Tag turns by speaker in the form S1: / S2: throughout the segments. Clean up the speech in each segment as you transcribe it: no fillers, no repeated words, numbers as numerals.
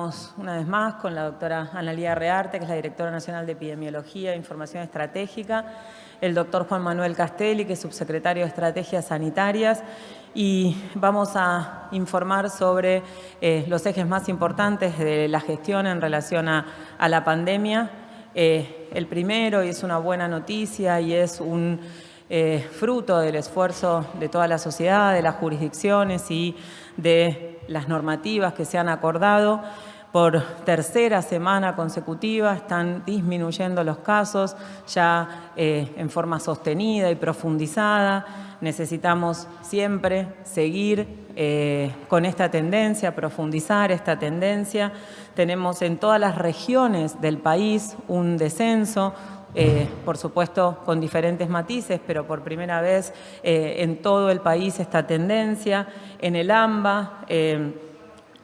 S1: Estamos una vez más con la doctora Analía Rearte, que es la directora nacional de Epidemiología e Información Estratégica, el doctor Juan Manuel Castelli, que es subsecretario de Estrategias Sanitarias, y vamos a informar sobre los ejes más importantes de la gestión en relación a la pandemia. El primero, y es una buena noticia, y es un fruto del esfuerzo de toda la sociedad, de las jurisdicciones y de las normativas que se han acordado. Por tercera semana consecutiva están disminuyendo los casos ya en forma sostenida y profundizada. Necesitamos siempre seguir con esta tendencia, profundizar esta tendencia. Tenemos en todas las regiones del país un descenso, por supuesto con diferentes matices, pero por primera vez en todo el país esta tendencia. En el AMBA,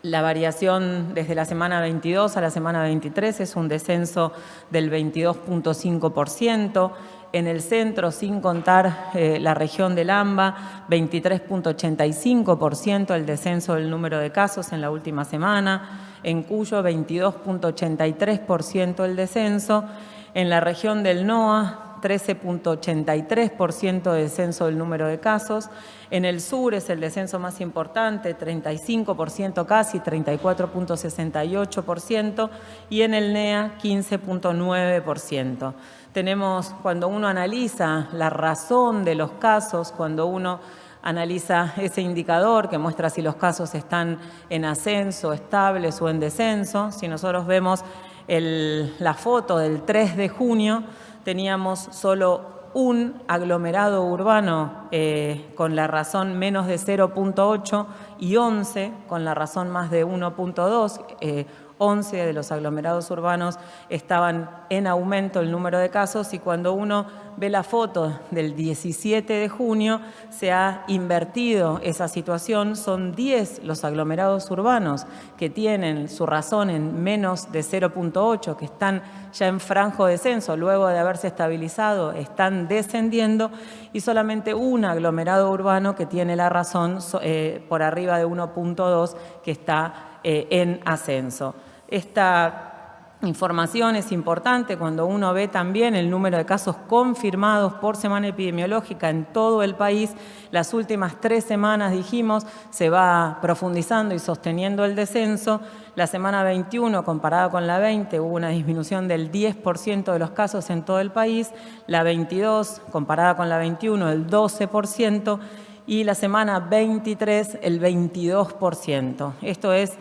S1: la variación desde la semana 22 a la semana 23 es un descenso del 22.5%. En el centro, sin contar la región del AMBA, 23.85% el descenso del número de casos en la última semana. En Cuyo, 22.83% el descenso. En la región del NOA, 13.83% de descenso del número de casos. En el sur es el descenso más importante, 35% casi, 34.68%. Y en el NEA, 15.9%. Tenemos, cuando uno analiza la razón de los casos, cuando uno analiza ese indicador que muestra si los casos están en ascenso, estables o en descenso, si nosotros vemos la foto del 3 de junio, teníamos solo un aglomerado urbano con la razón menos de 0.8 y 11 con la razón más de 1.2. 11 de los aglomerados urbanos estaban en aumento el número de casos, y cuando uno ve la foto del 17 de junio se ha invertido esa situación. Son 10 los aglomerados urbanos que tienen su razón en menos de 0.8, que están ya en franco descenso, luego de haberse estabilizado están descendiendo, y solamente un aglomerado urbano que tiene la razón por arriba de 1.2, que está en ascenso. Esta información es importante cuando uno ve también el número de casos confirmados por semana epidemiológica en todo el país. Las últimas 3 semanas, dijimos, se va profundizando y sosteniendo el descenso. La semana 21, comparada con la 20, hubo una disminución del 10% de los casos en todo el país. La 22, comparada con la 21, el 12%. Y la semana 23, el 22%. Esto es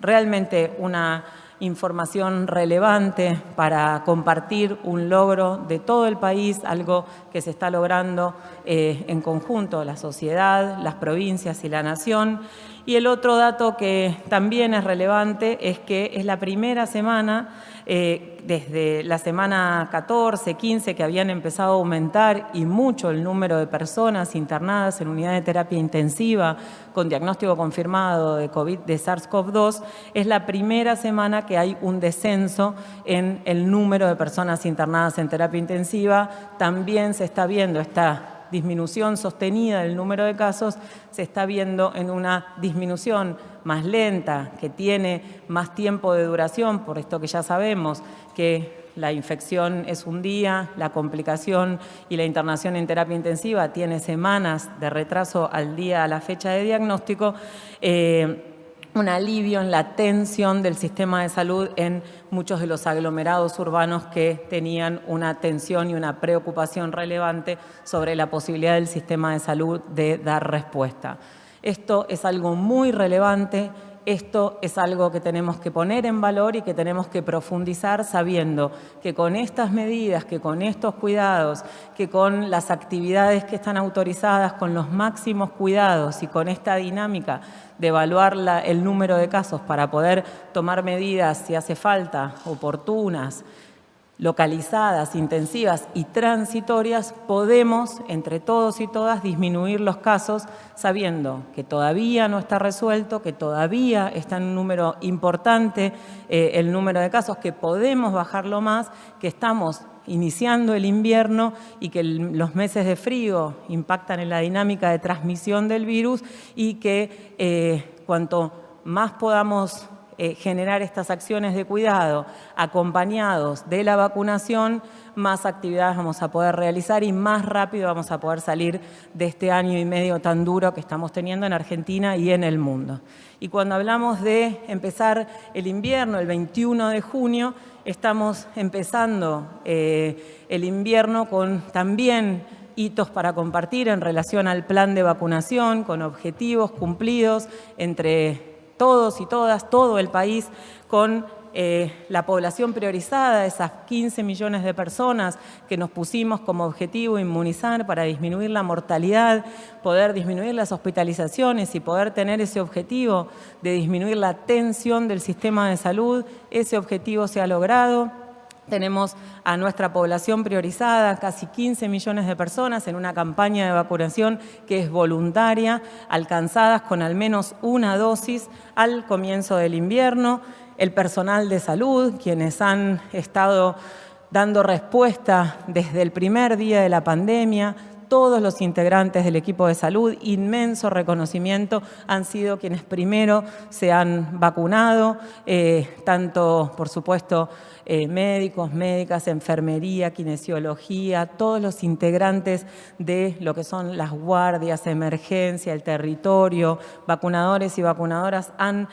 S1: realmente una información relevante para compartir un logro de todo el país, algo que se está logrando en conjunto la sociedad, las provincias y la nación. Y el otro dato que también es relevante es que es la primera semana, desde la semana 14, 15, que habían empezado a aumentar y mucho el número de personas internadas en unidad de terapia intensiva con diagnóstico confirmado de COVID, de SARS-CoV-2, es la primera semana que hay un descenso en el número de personas internadas en terapia intensiva. También se está viendo esta disminución sostenida del número de casos, se está viendo en una disminución más lenta, que tiene más tiempo de duración, por esto que ya sabemos que la infección es un día, la complicación y la internación en terapia intensiva tiene semanas de retraso al día, a la fecha de diagnóstico. Un alivio en la tensión del sistema de salud en muchos de los aglomerados urbanos que tenían una tensión y una preocupación relevante sobre la posibilidad del sistema de salud de dar respuesta. Esto es algo muy relevante. Esto es algo que tenemos que poner en valor y que tenemos que profundizar, sabiendo que con estas medidas, que con estos cuidados, que con las actividades que están autorizadas, con los máximos cuidados y con esta dinámica de evaluar el número de casos para poder tomar medidas, si hace falta, oportunas, localizadas, intensivas y transitorias, podemos, entre todos y todas, disminuir los casos, sabiendo que todavía no está resuelto, que todavía está en un número importante el número de casos, que podemos bajarlo más, que estamos iniciando el invierno y que los meses de frío impactan en la dinámica de transmisión del virus, y que cuanto más podamos generar estas acciones de cuidado acompañados de la vacunación, más actividades vamos a poder realizar y más rápido vamos a poder salir de este año y medio tan duro que estamos teniendo en Argentina y en el mundo. Y cuando hablamos de empezar el invierno, el 21 de junio, estamos empezando el invierno con también hitos para compartir en relación al plan de vacunación, con objetivos cumplidos entre todos y todas, todo el país, con la población priorizada, esas 15 millones de personas que nos pusimos como objetivo inmunizar para disminuir la mortalidad, poder disminuir las hospitalizaciones y poder tener ese objetivo de disminuir la tensión del sistema de salud. Ese objetivo se ha logrado. Tenemos a nuestra población priorizada, casi 15 millones de personas en una campaña de vacunación que es voluntaria, alcanzadas con al menos una dosis al comienzo del invierno. El personal de salud, quienes han estado dando respuesta desde el primer día de la pandemia, todos los integrantes del equipo de salud, inmenso reconocimiento, han sido quienes primero se han vacunado, tanto, por supuesto, médicos, médicas, enfermería, kinesiología, todos los integrantes de lo que son las guardias, emergencia, el territorio, vacunadores y vacunadoras han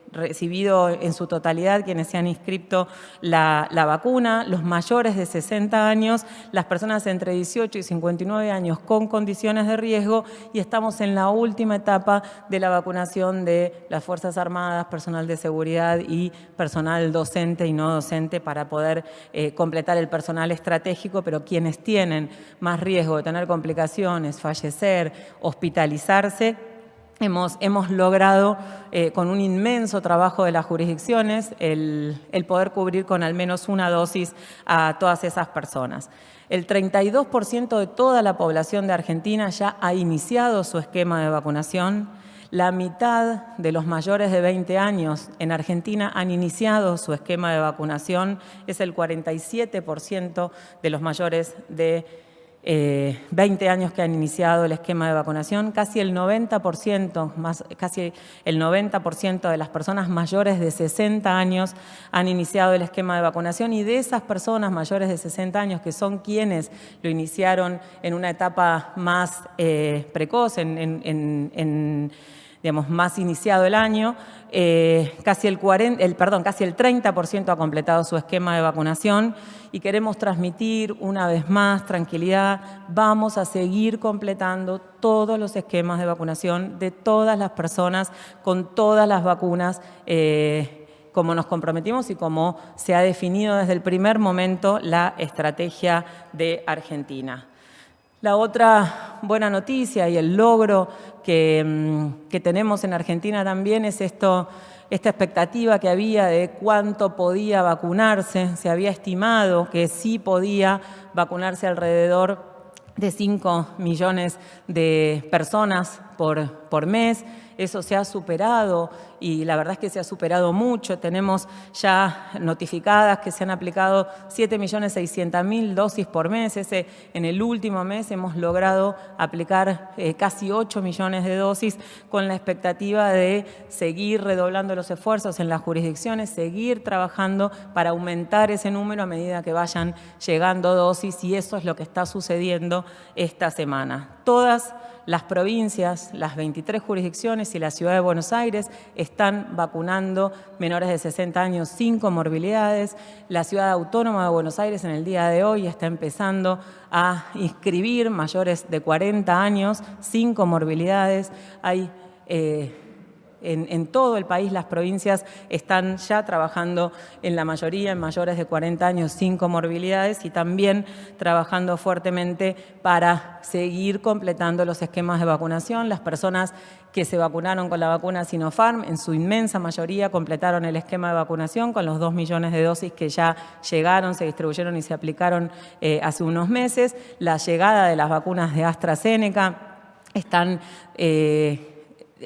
S1: recibido en su totalidad quienes se han inscrito la vacuna, los mayores de 60 años, las personas entre 18 y 59 años con condiciones de riesgo, y estamos en la última etapa de la vacunación de las Fuerzas Armadas, personal de seguridad y personal docente y no docente para poder completar el personal estratégico, pero quienes tienen más riesgo de tener complicaciones, fallecer, hospitalizarse. Hemos logrado, con un inmenso trabajo de las jurisdicciones, el poder cubrir con al menos una dosis a todas esas personas. El 32% de toda la población de Argentina ya ha iniciado su esquema de vacunación. La mitad de los mayores de 20 años en Argentina han iniciado su esquema de vacunación. Es el 47% de los mayores de 20 años que han iniciado el esquema de vacunación, casi el 90% de las personas mayores de 60 años han iniciado el esquema de vacunación, y de esas personas mayores de 60 años, que son quienes lo iniciaron en una etapa más precoz, digamos, más iniciado el año, casi el 30% ha completado su esquema de vacunación, y queremos transmitir una vez más tranquilidad. Vamos a seguir completando todos los esquemas de vacunación de todas las personas con todas las vacunas, como nos comprometimos y como se ha definido desde el primer momento la estrategia de Argentina. La otra buena noticia y el logro que tenemos en Argentina también es esta expectativa que había de cuánto podía vacunarse. Se había estimado que sí podía vacunarse alrededor de 5 millones de personas por mes. Eso se ha superado, y la verdad es que se ha superado mucho. Tenemos ya notificadas que se han aplicado 7.600.000 dosis por mes. En el último mes hemos logrado aplicar casi 8 millones de dosis, con la expectativa de seguir redoblando los esfuerzos en las jurisdicciones, seguir trabajando para aumentar ese número a medida que vayan llegando dosis, y eso es lo que está sucediendo esta semana. Todas las provincias, las 23 jurisdicciones y la Ciudad de Buenos Aires están vacunando menores de 60 años sin comorbilidades. La Ciudad Autónoma de Buenos Aires en el día de hoy está empezando a inscribir mayores de 40 años sin comorbilidades. Hay en todo el país las provincias están ya trabajando en la mayoría en mayores de 40 años sin comorbilidades, y también trabajando fuertemente para seguir completando los esquemas de vacunación. Las personas que se vacunaron con la vacuna Sinopharm, en su inmensa mayoría completaron el esquema de vacunación con los 2 millones de dosis que ya llegaron, se distribuyeron y se aplicaron hace unos meses. La llegada de las vacunas de AstraZeneca están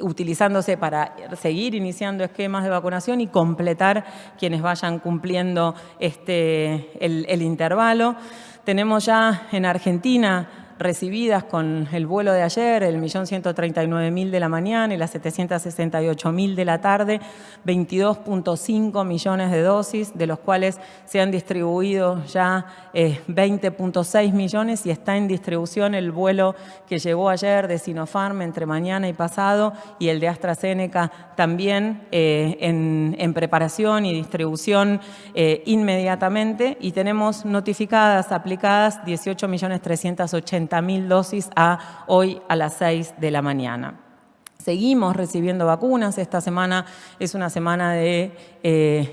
S1: utilizándose para seguir iniciando esquemas de vacunación y completar quienes vayan cumpliendo el intervalo. Tenemos ya en Argentina recibidas con el vuelo de ayer, el 1.139.000 de la mañana y las 768.000 de la tarde, 22.5 millones de dosis, de los cuales se han distribuido ya 20.6 millones y está en distribución el vuelo que llegó ayer de Sinopharm entre mañana y pasado y el de AstraZeneca también en preparación y distribución inmediatamente, y tenemos notificadas, aplicadas 18.380.000 dosis a hoy a las 6 de la mañana. Seguimos recibiendo vacunas. Esta semana es una semana de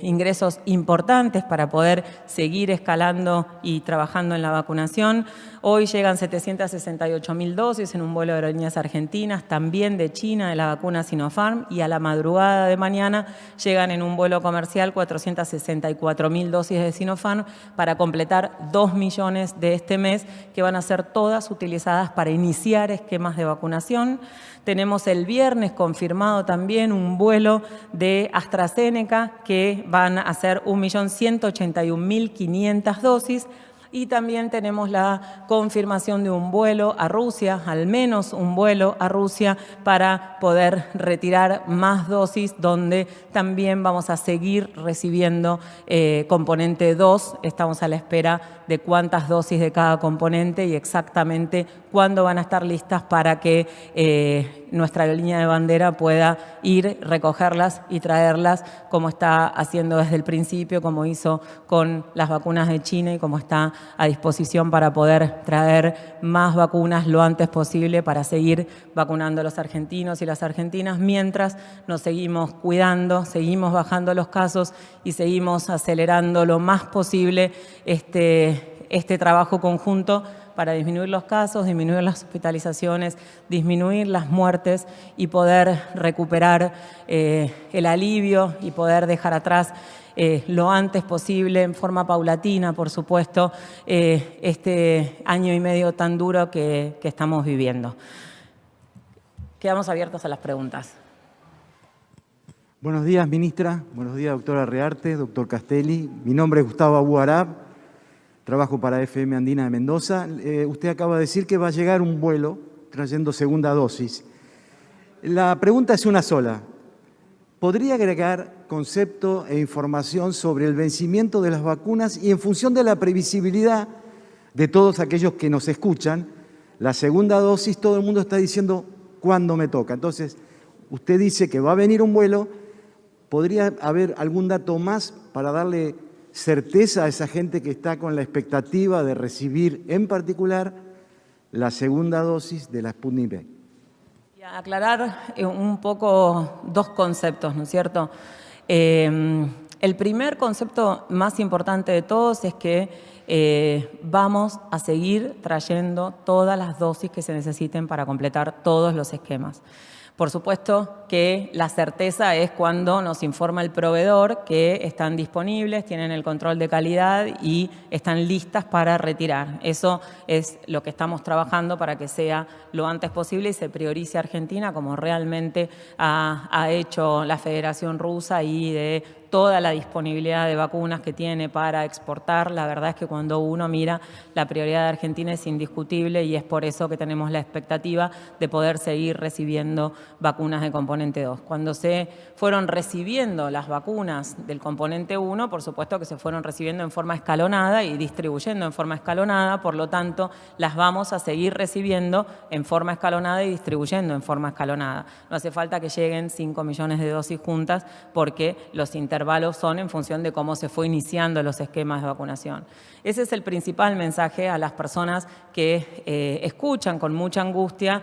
S1: ingresos importantes para poder seguir escalando y trabajando en la vacunación. Hoy llegan 768.000 dosis en un vuelo de aerolíneas argentinas, también de China, de la vacuna Sinopharm, y a la madrugada de mañana llegan en un vuelo comercial 464.000 dosis de Sinopharm para completar 2 millones de este mes, que van a ser todas utilizadas para iniciar esquemas de vacunación. Tenemos el viernes confirmado también un vuelo de AstraZeneca que van a ser 1.181.500 dosis. Y también tenemos la confirmación de un vuelo a Rusia, al menos un vuelo a Rusia, para poder retirar más dosis, donde también vamos a seguir recibiendo componente 2. Estamos a la espera de cuántas dosis de cada componente y exactamente cuándo van a estar listas para que nuestra línea de bandera pueda ir, recogerlas y traerlas, como está haciendo desde el principio, como hizo con las vacunas de China y como está a disposición para poder traer más vacunas lo antes posible para seguir vacunando a los argentinos y las argentinas, mientras nos seguimos cuidando, seguimos bajando los casos y seguimos acelerando lo más posible este trabajo conjunto para disminuir los casos, disminuir las hospitalizaciones, disminuir las muertes y poder recuperar el alivio y poder dejar atrás lo antes posible, en forma paulatina, por supuesto, este año y medio tan duro que estamos viviendo. Quedamos abiertos a las preguntas.
S2: Buenos días, ministra. Buenos días, doctora Rearte, doctor Castelli. Mi nombre es Gustavo Abu Arab. Trabajo para FM Andina de Mendoza. Usted acaba de decir que va a llegar un vuelo trayendo segunda dosis. La pregunta es una sola. ¿Podría agregar concepto e información sobre el vencimiento de las vacunas y en función de la previsibilidad de todos aquellos que nos escuchan, la segunda dosis, todo el mundo está diciendo cuándo me toca? Entonces, usted dice que va a venir un vuelo. ¿Podría haber algún dato más para darle certeza a esa gente que está con la expectativa de recibir en particular la segunda dosis de la Sputnik V?
S1: Y aclarar un poco dos conceptos, ¿no es cierto? El primer concepto más importante de todos es que vamos a seguir trayendo todas las dosis que se necesiten para completar todos los esquemas. Por supuesto que la certeza es cuando nos informa el proveedor que están disponibles, tienen el control de calidad y están listas para retirar. Eso es lo que estamos trabajando para que sea lo antes posible y se priorice Argentina, como realmente ha hecho la Federación Rusa, y de toda la disponibilidad de vacunas que tiene para exportar. La verdad es que cuando uno mira, la prioridad de Argentina es indiscutible y es por eso que tenemos la expectativa de poder seguir recibiendo vacunas de componente 2. Cuando se fueron recibiendo las vacunas del componente 1, por supuesto que se fueron recibiendo en forma escalonada y distribuyendo en forma escalonada, por lo tanto, las vamos a seguir recibiendo en forma escalonada y distribuyendo en forma escalonada. No hace falta que lleguen 5 millones de dosis juntas, porque los intervalos son en función de cómo se fue iniciando los esquemas de vacunación. Ese es el principal mensaje a las personas que escuchan con mucha angustia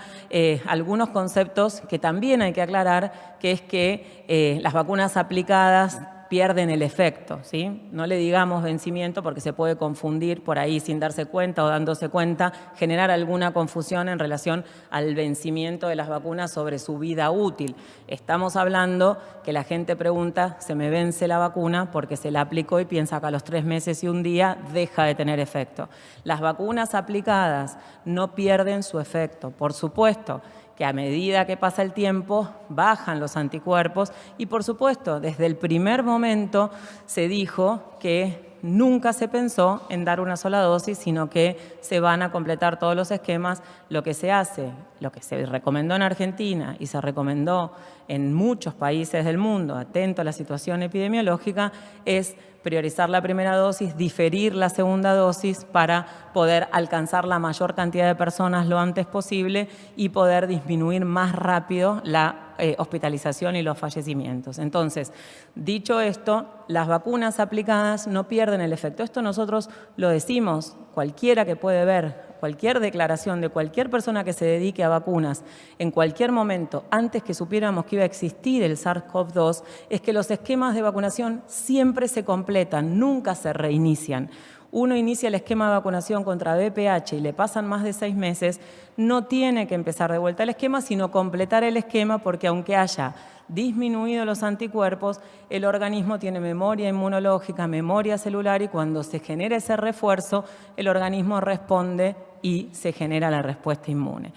S1: algunos conceptos que también hay que aclarar, que es que las vacunas aplicadas pierden el efecto, ¿sí? No le digamos vencimiento porque se puede confundir por ahí sin darse cuenta o dándose cuenta, generar alguna confusión en relación al vencimiento de las vacunas sobre su vida útil. Estamos hablando que la gente pregunta, ¿se me vence la vacuna? Porque se la aplicó y piensa que a los 3 meses y un día deja de tener efecto. Las vacunas aplicadas no pierden su efecto, por supuesto que a medida que pasa el tiempo bajan los anticuerpos y, por supuesto, desde el primer momento se dijo que nunca se pensó en dar una sola dosis, sino que se van a completar todos los esquemas. Lo que se hace, lo que se recomendó en Argentina y se recomendó en muchos países del mundo, atento a la situación epidemiológica, es priorizar la primera dosis, diferir la segunda dosis para poder alcanzar la mayor cantidad de personas lo antes posible y poder disminuir más rápido la hospitalización y los fallecimientos. Entonces, dicho esto, las vacunas aplicadas no pierden el efecto. Esto nosotros lo decimos, cualquiera que puede ver cualquier declaración de cualquier persona que se dedique a vacunas en cualquier momento, antes que supiéramos que iba a existir el SARS-CoV-2, es que los esquemas de vacunación siempre se completan, nunca se reinician. Uno inicia el esquema de vacunación contra VPH y le pasan más de 6 meses, no tiene que empezar de vuelta el esquema, sino completar el esquema, porque aunque haya disminuido los anticuerpos, el organismo tiene memoria inmunológica, memoria celular, y cuando se genera ese refuerzo, el organismo responde y se genera la respuesta inmune.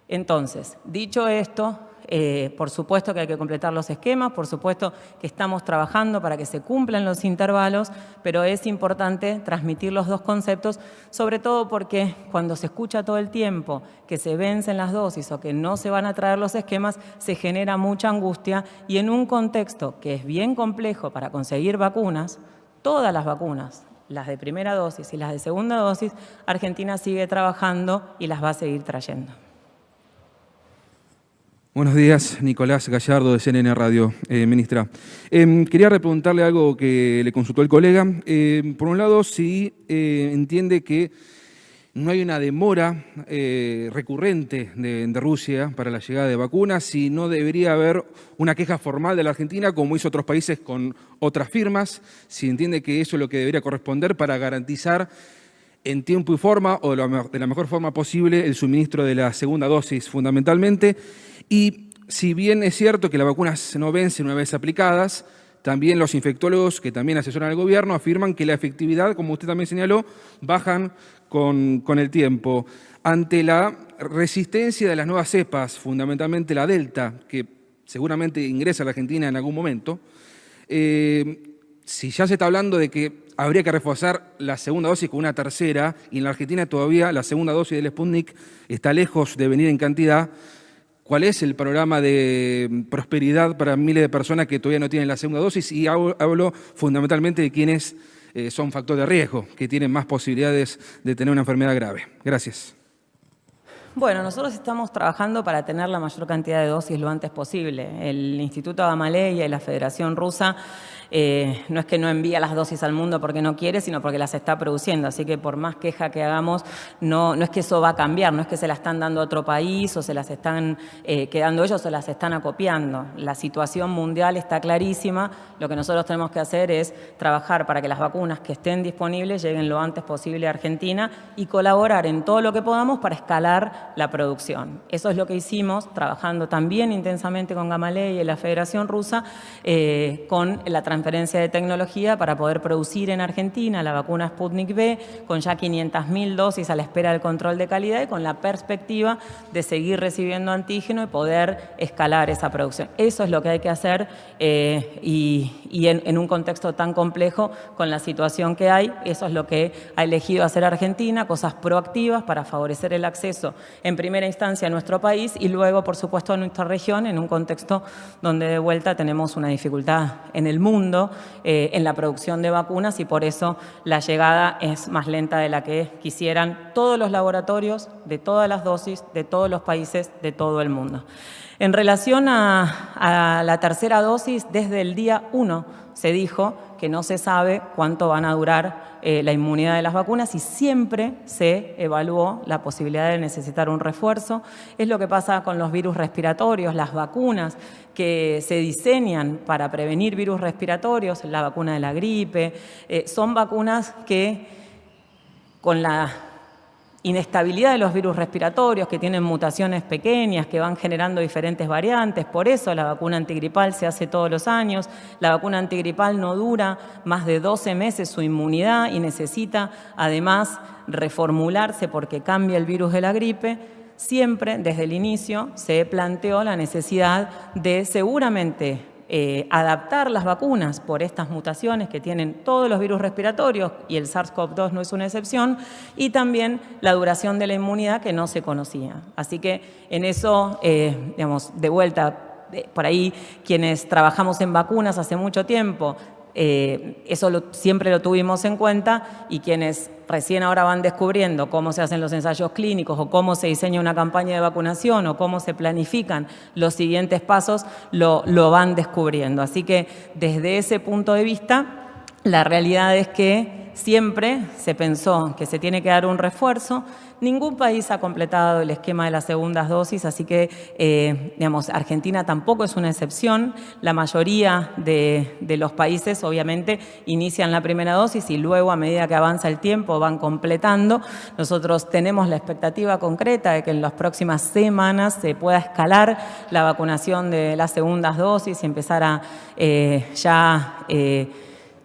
S1: Entonces, dicho esto, por supuesto que hay que completar los esquemas, por supuesto que estamos trabajando para que se cumplan los intervalos, pero es importante transmitir los dos conceptos, sobre todo porque cuando se escucha todo el tiempo que se vencen las dosis o que no se van a traer los esquemas, se genera mucha angustia, y en un contexto que es bien complejo para conseguir vacunas, todas las vacunas, las de primera dosis y las de segunda dosis, Argentina sigue trabajando y las va a seguir trayendo.
S3: Buenos días, Nicolás Gallardo de CNN Radio. Ministra, quería repreguntarle algo que le consultó el colega. Por un lado, si entiende que no hay una demora recurrente de Rusia para la llegada de vacunas, si no debería haber una queja formal de la Argentina, como hizo otros países con otras firmas, si entiende que eso es lo que debería corresponder para garantizar en tiempo y forma, o de la mejor forma posible, el suministro de la segunda dosis fundamentalmente. Y si bien es cierto que las vacunas no vencen una vez aplicadas, también los infectólogos que también asesoran al gobierno afirman que la efectividad, como usted también señaló, bajan con el tiempo. Ante la resistencia de las nuevas cepas, fundamentalmente la Delta, que seguramente ingresa a la Argentina en algún momento, si ya se está hablando de que habría que reforzar la segunda dosis con una tercera, y en la Argentina todavía la segunda dosis del Sputnik está lejos de venir en cantidad, ¿cuál es el programa de prosperidad para miles de personas que todavía no tienen la segunda dosis? Y hablo fundamentalmente de quienes son factor de riesgo, que tienen más posibilidades de tener una enfermedad grave. Gracias.
S1: Bueno, nosotros estamos trabajando para tener la mayor cantidad de dosis lo antes posible. El Instituto Gamaleya y la Federación Rusa no es que no envía las dosis al mundo porque no quiere, sino porque las está produciendo. Así que por más queja que hagamos, no es que eso va a cambiar, no es que se las están dando a otro país o se las están quedando ellos o las están acopiando. La situación mundial está clarísima. Lo que nosotros tenemos que hacer es trabajar para que las vacunas que estén disponibles lleguen lo antes posible a Argentina y colaborar en todo lo que podamos para escalar la producción. Eso es lo que hicimos, trabajando también intensamente con Gamaleya y la Federación Rusa, con la transferencia de tecnología para poder producir en Argentina la vacuna Sputnik V, con ya 500.000 dosis a la espera del control de calidad y con la perspectiva de seguir recibiendo antígeno y poder escalar esa producción. Eso es lo que hay que hacer y en un contexto tan complejo con la situación que hay, eso es lo que ha elegido hacer Argentina, cosas proactivas para favorecer el acceso en primera instancia a nuestro país y luego, por supuesto, a nuestra región, en un contexto donde de vuelta tenemos una dificultad en el mundo en la producción de vacunas y por eso la llegada es más lenta de la que quisieran todos los laboratorios, de todas las dosis, de todos los países, de todo el mundo. En relación a la tercera dosis, desde el día 1 se dijo que no se sabe cuánto van a durar la inmunidad de las vacunas y siempre se evaluó la posibilidad de necesitar un refuerzo. Es lo que pasa con los virus respiratorios, las vacunas que se diseñan para prevenir virus respiratorios, la vacuna de la gripe, son vacunas que con la inestabilidad de los virus respiratorios, que tienen mutaciones pequeñas, que van generando diferentes variantes. Por eso la vacuna antigripal se hace todos los años. La vacuna antigripal no dura más de 12 meses su inmunidad y necesita además reformularse porque cambia el virus de la gripe. Siempre desde el inicio se planteó la necesidad de seguramente adaptar las vacunas por estas mutaciones que tienen todos los virus respiratorios, y el SARS-CoV-2 no es una excepción, y también la duración de la inmunidad que no se conocía. Así que en eso, digamos, de vuelta, por ahí quienes trabajamos en vacunas hace mucho tiempo, eso siempre lo tuvimos en cuenta, y quienes recién ahora van descubriendo cómo se hacen los ensayos clínicos o cómo se diseña una campaña de vacunación o cómo se planifican los siguientes pasos, lo van descubriendo. Así que desde ese punto de vista, la realidad es que siempre se pensó que se tiene que dar un refuerzo. Ningún país ha completado el esquema de las segundas dosis, así que, digamos, Argentina tampoco es una excepción. La mayoría de los países, obviamente, inician la primera dosis y luego, a medida que avanza el tiempo, van completando. Nosotros tenemos la expectativa concreta de que en las próximas semanas se pueda escalar la vacunación de las segundas dosis y empezar a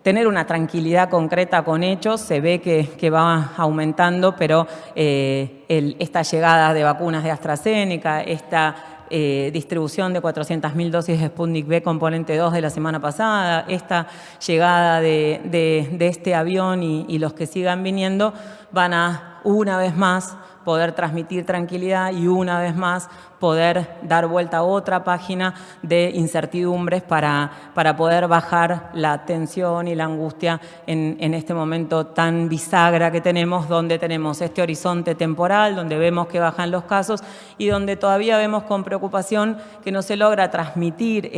S1: tener una tranquilidad concreta con hechos. Se ve que va aumentando, pero esta llegada de vacunas de AstraZeneca, esta distribución de 400.000 dosis de Sputnik V componente 2 de la semana pasada, esta llegada de este avión y los que sigan viniendo, van a, una vez más, poder transmitir tranquilidad y una vez más poder dar vuelta a otra página de incertidumbres para poder bajar la tensión y la angustia en este momento tan bisagra que tenemos, donde tenemos este horizonte temporal, donde vemos que bajan los casos y donde todavía vemos con preocupación que no se logra transmitir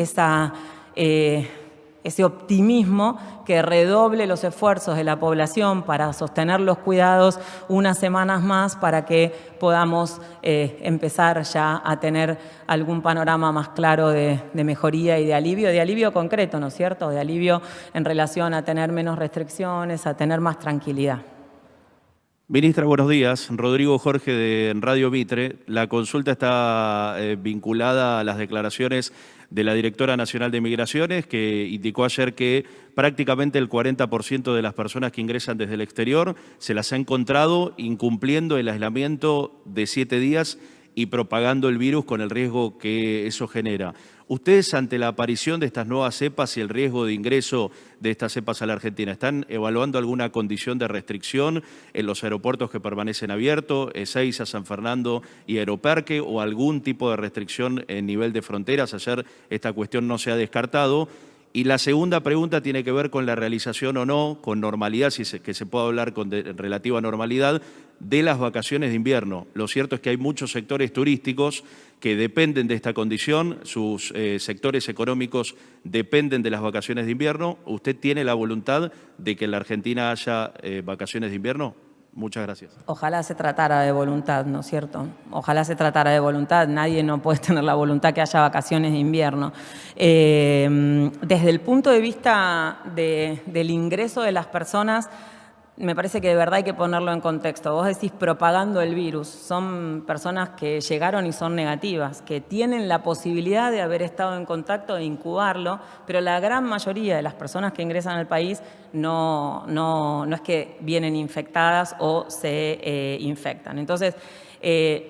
S1: ese optimismo que redoble los esfuerzos de la población para sostener los cuidados unas semanas más, para que podamos empezar ya a tener algún panorama más claro de mejoría y de alivio concreto, ¿no es cierto? De alivio en relación a tener menos restricciones, a tener más tranquilidad.
S4: Ministra, buenos días. Rodrigo Jorge de Radio Mitre. La consulta está vinculada a las declaraciones de la Directora Nacional de Migraciones, que indicó ayer que prácticamente el 40% de las personas que ingresan desde el exterior se las ha encontrado incumpliendo el aislamiento de 7 días y propagando el virus con el riesgo que eso genera. ¿Ustedes, ante la aparición de estas nuevas cepas y el riesgo de ingreso de estas cepas a la Argentina, están evaluando alguna condición de restricción en los aeropuertos que permanecen abiertos, Ezeiza, San Fernando y Aeroparque, o algún tipo de restricción en nivel de fronteras? Ayer esta cuestión no se ha descartado. Y la segunda pregunta tiene que ver con la realización o no, con normalidad, que se pueda hablar con relativa normalidad, de las vacaciones de invierno. Lo cierto es que hay muchos sectores turísticos que dependen de esta condición, sus sectores económicos dependen de las vacaciones de invierno. ¿Usted tiene la voluntad de que en la Argentina haya vacaciones de invierno? Muchas gracias.
S1: Ojalá se tratara de voluntad, ¿no es cierto? Ojalá se tratara de voluntad. Nadie no puede tener la voluntad que haya vacaciones de invierno. Desde el punto de vista del ingreso de las personas, me parece que de verdad hay que ponerlo en contexto. Vos decís propagando el virus. Son personas que llegaron y son negativas, que tienen la posibilidad de haber estado en contacto, de incubarlo, pero la gran mayoría de las personas que ingresan al país no es que vienen infectadas o se infectan. Entonces,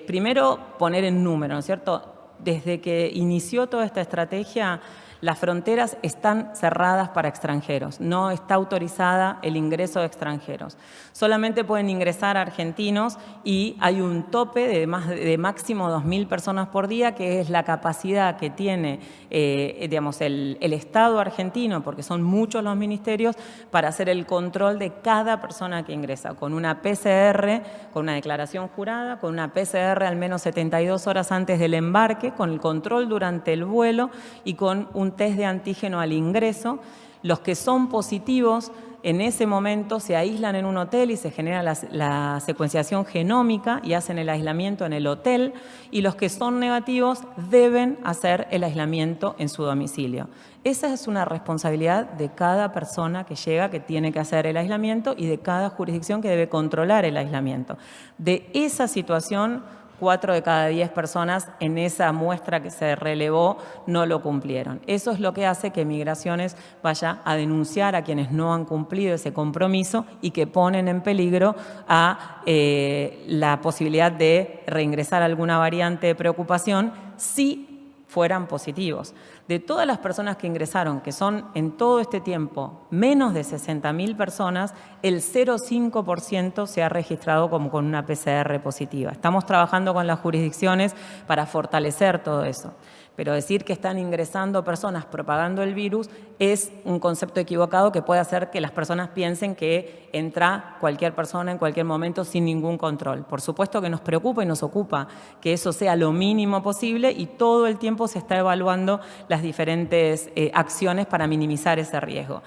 S1: primero poner en número, ¿no es cierto? Desde que inició toda esta estrategia, las fronteras están cerradas para extranjeros, no está autorizada el ingreso de extranjeros. Solamente pueden ingresar argentinos y hay un tope de máximo 2.000 personas por día, que es la capacidad que tiene digamos, el Estado argentino, porque son muchos los ministerios, para hacer el control de cada persona que ingresa, con una PCR, con una declaración jurada, con una PCR al menos 72 horas antes del embarque, con el control durante el vuelo y con un test de antígeno al ingreso. Los que son positivos en ese momento se aíslan en un hotel y se genera la secuenciación genómica y hacen el aislamiento en el hotel, y los que son negativos deben hacer el aislamiento en su domicilio. Esa es una responsabilidad de cada persona que llega, que tiene que hacer el aislamiento, y de cada jurisdicción que debe controlar el aislamiento. De esa situación, 4 de cada 10 personas en esa muestra que se relevó no lo cumplieron. Eso es lo que hace que Migraciones vaya a denunciar a quienes no han cumplido ese compromiso y que ponen en peligro a la posibilidad de reingresar alguna variante de preocupación si fueran positivos. de todas las personas que ingresaron, que son en todo este tiempo menos de 60.000 personas, el 0,5% se ha registrado como con una PCR positiva. Estamos trabajando con las jurisdicciones para fortalecer todo eso. Pero decir que están ingresando personas propagando el virus es un concepto equivocado que puede hacer que las personas piensen que entra cualquier persona en cualquier momento sin ningún control. Por supuesto que nos preocupa y nos ocupa que eso sea lo mínimo posible y todo el tiempo se está evaluando las diferentes acciones para minimizar ese riesgo.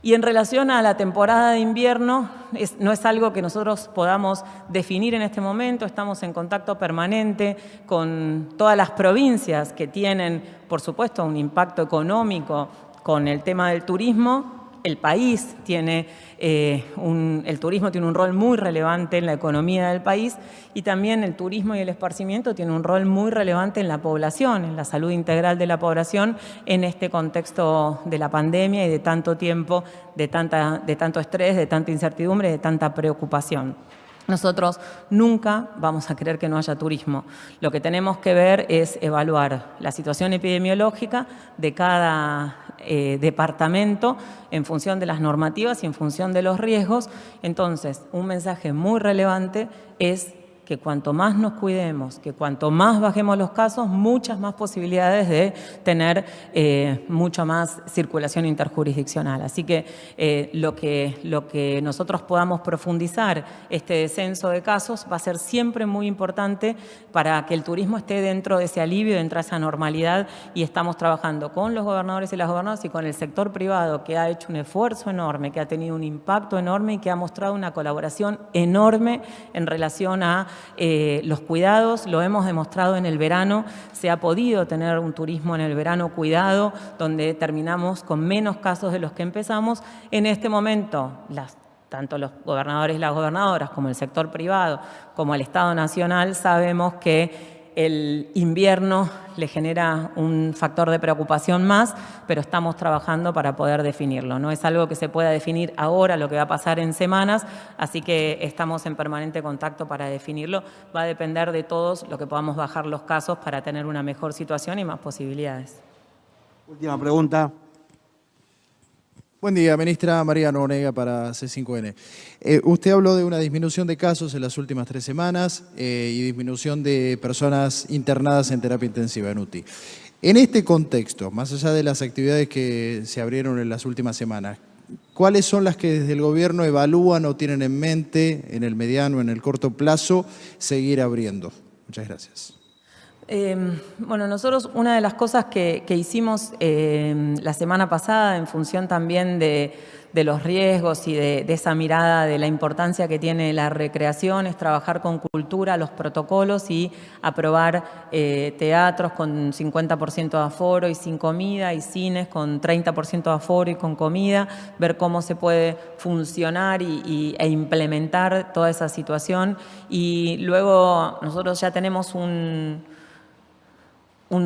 S1: Y en relación a la temporada de invierno, no es algo que nosotros podamos definir en este momento. Estamos en contacto permanente con todas las provincias que tienen, por supuesto, un impacto económico con el tema del turismo. El país tiene, el turismo tiene un rol muy relevante en la economía del país y también el turismo y el esparcimiento tienen un rol muy relevante en la población, en la salud integral de la población en este contexto de la pandemia y de tanto tiempo, de tanto estrés, de tanta incertidumbre, de tanta preocupación. Nosotros nunca vamos a querer que no haya turismo. Lo que tenemos que ver es evaluar la situación epidemiológica de cada departamento en función de las normativas y en función de los riesgos. Entonces, un mensaje muy relevante es que cuanto más nos cuidemos, que cuanto más bajemos los casos, muchas más posibilidades de tener mucha más circulación interjurisdiccional. Así que lo que nosotros podamos profundizar este descenso de casos va a ser siempre muy importante para que el turismo esté dentro de ese alivio, dentro de esa normalidad, y estamos trabajando con los gobernadores y las gobernadoras y con el sector privado, que ha hecho un esfuerzo enorme, que ha tenido un impacto enorme y que ha mostrado una colaboración enorme en relación a los cuidados. Lo hemos demostrado en el verano, se ha podido tener un turismo en el verano cuidado, donde terminamos con menos casos de los que empezamos. En este momento, tanto los gobernadores y las gobernadoras, como el sector privado, como el Estado Nacional, sabemos que el invierno le genera un factor de preocupación más, pero estamos trabajando para poder definirlo. No es algo que se pueda definir ahora, lo que va a pasar en semanas, así que estamos en permanente contacto para definirlo. Va a depender de todos lo que podamos bajar los casos para tener una mejor situación y más posibilidades.
S5: Última pregunta.
S6: Buen día, ministra. Mariano Onega para C5N. Usted habló de una disminución de casos en las últimas 3 semanas y disminución de personas internadas en terapia intensiva, en UTI. En este contexto, más allá de las actividades que se abrieron en las últimas semanas, ¿cuáles son las que desde el gobierno evalúan o tienen en mente en el mediano, en el corto plazo, seguir abriendo? Muchas gracias.
S1: Bueno, nosotros una de las cosas que hicimos la semana pasada en función también de los riesgos y de esa mirada de la importancia que tiene la recreación es trabajar con cultura, los protocolos y aprobar teatros con 50% de aforo y sin comida y cines con 30% de aforo y con comida, ver cómo se puede funcionar e implementar toda esa situación. Y luego nosotros ya tenemos un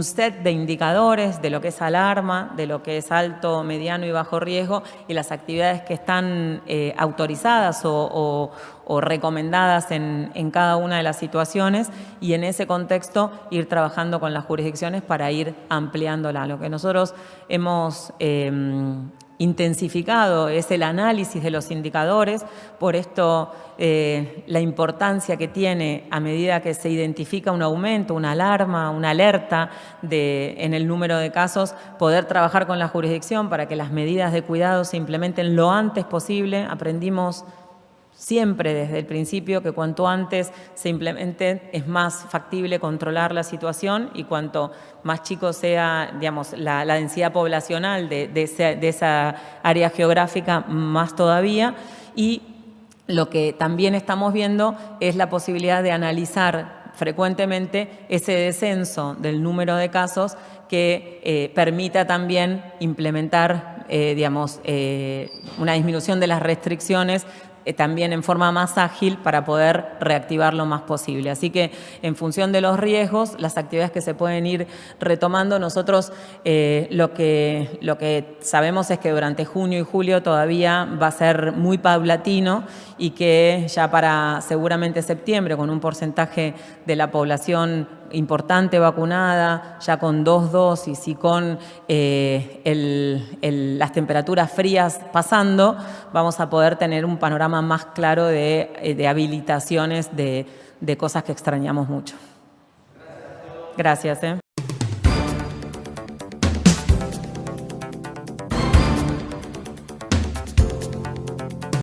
S1: set de indicadores de lo que es alarma, de lo que es alto, mediano y bajo riesgo y las actividades que están autorizadas o recomendadas en cada una de las situaciones y en ese contexto ir trabajando con las jurisdicciones para ir ampliándola. Lo que nosotros hemos intensificado es el análisis de los indicadores, por esto la importancia que tiene a medida que se identifica un aumento, una alarma, una alerta en el número de casos, poder trabajar con la jurisdicción para que las medidas de cuidado se implementen lo antes posible. Aprendimos siempre desde el principio que cuanto antes se implementen es más factible controlar la situación y cuanto más chico sea, digamos, la densidad poblacional de esa área geográfica, más todavía. Y lo que también estamos viendo es la posibilidad de analizar frecuentemente ese descenso del número de casos que permita también implementar, una disminución de las restricciones también en forma más ágil para poder reactivar lo más posible. Así que en función de los riesgos, las actividades que se pueden ir retomando, nosotros lo que sabemos es que durante junio y julio todavía va a ser muy paulatino y que ya para seguramente septiembre, con un porcentaje de la población importante vacunada, ya con 2 dosis y con las temperaturas frías pasando, vamos a poder tener un panorama más claro de habilitaciones de cosas que extrañamos mucho. Gracias.